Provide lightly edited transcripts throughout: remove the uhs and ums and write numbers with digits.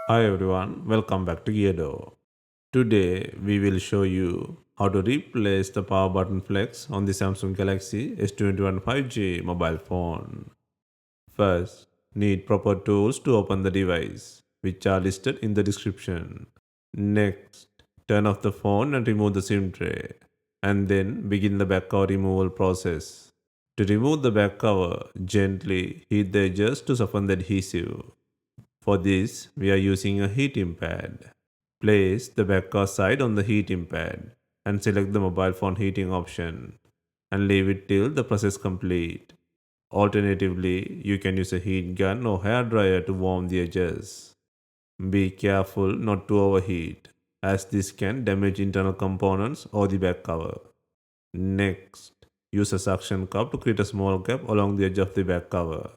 Hi everyone, welcome back to DYOR. Today we will show you how to replace the power button flex on the Samsung Galaxy S21 5G mobile phone. First, need proper tools to open the device, which are listed in the description. Next, turn off the phone and remove the SIM tray, and then begin the back cover removal process. To remove the back cover, gently heat the edges to soften the adhesive. For this, we are using a heating pad. Place the back side on the heating pad and select the mobile phone heating option and leave it till the process complete. Alternatively, you can use a heat gun or hair dryer to warm the edges. Be careful not to overheat, as this can damage internal components or the back cover. Next, use a suction cup to create a small gap along the edge of the back cover.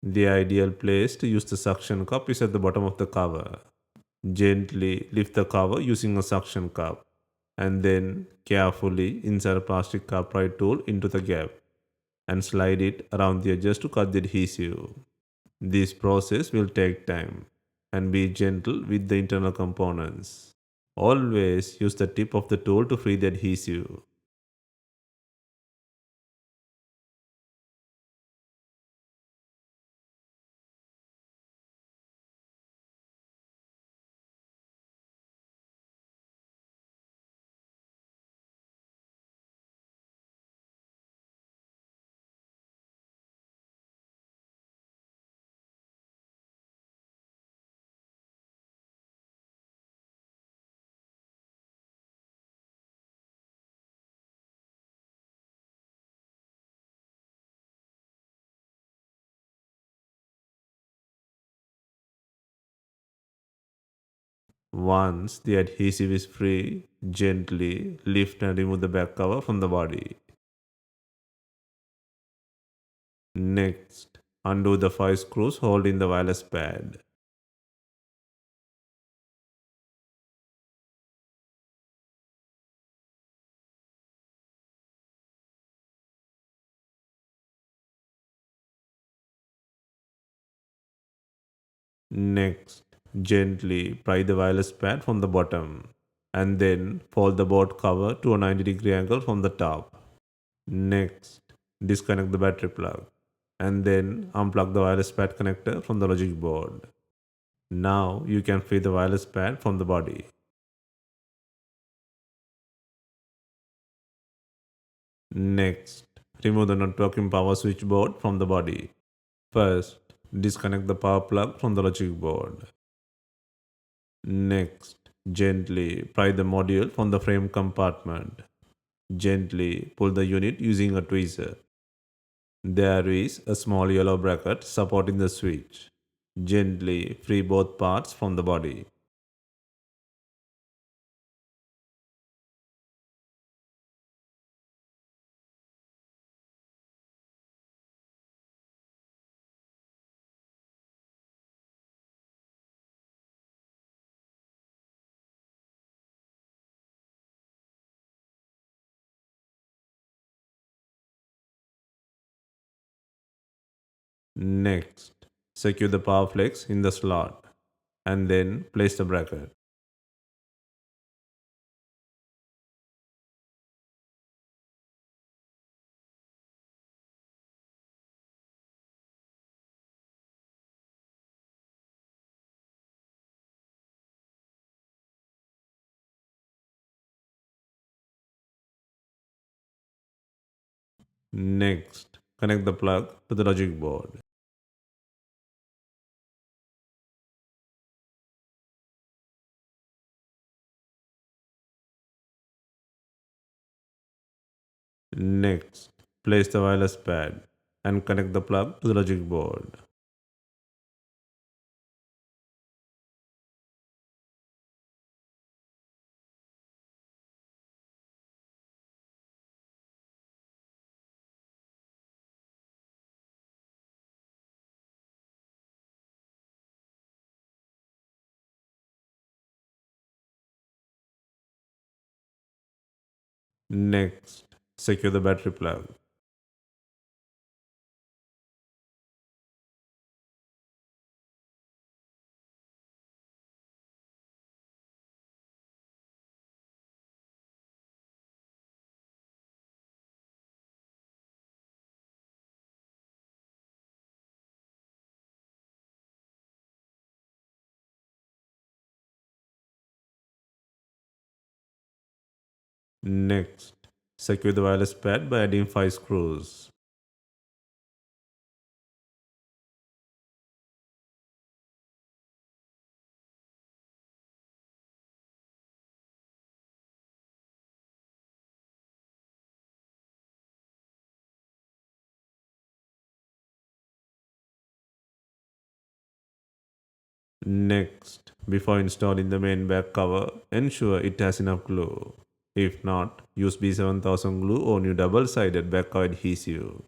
The ideal place to use the suction cup is at the bottom of the cover. Gently lift the cover using a suction cup and then carefully insert a plastic upright tool into the gap and slide it around the edges to cut the adhesive. This process will take time and be gentle with the internal components. Always use the tip of the tool to free the adhesive. Once the adhesive is free, gently lift and remove the back cover from the body. Next, undo the 5 screws holding the wireless pad. Next, gently pry the wireless pad from the bottom and then fold the board cover to a 90-degree angle from the top. Next, disconnect the battery plug and then unplug the wireless pad connector from the logic board. Now you can free the wireless pad from the body. Next, remove the not working power switch board from the body. First, disconnect the power plug from the logic board. Next, gently pry the module from the frame compartment. Gently pull the unit using a tweezer. There is a small yellow bracket supporting the switch. Gently free both parts from the body. Next, secure the power flex in the slot and then place the bracket. Next, connect the plug to the logic board. Next, place the wireless pad and connect the plug to the logic board. Next, secure the battery plug. Next, secure the wireless pad by adding 5 screws. Next, before installing the main back cover, ensure it has enough glue. If not, use B7000 glue or new double-sided back cover adhesive.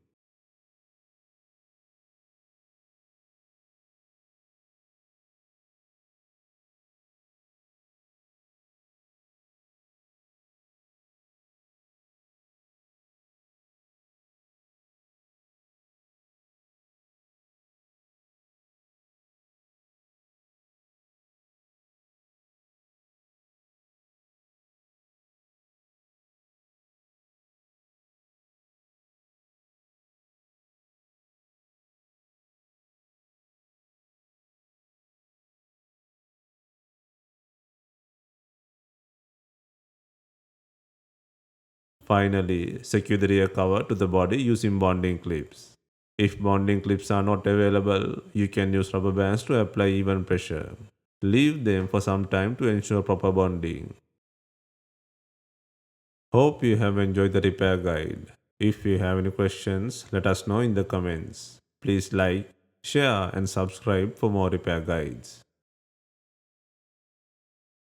Finally, secure the rear cover to the body using bonding clips. If bonding clips are not available, you can use rubber bands to apply even pressure. Leave them for some time to ensure proper bonding. Hope you have enjoyed the repair guide. If you have any questions, let us know in the comments. Please like, share, and subscribe for more repair guides.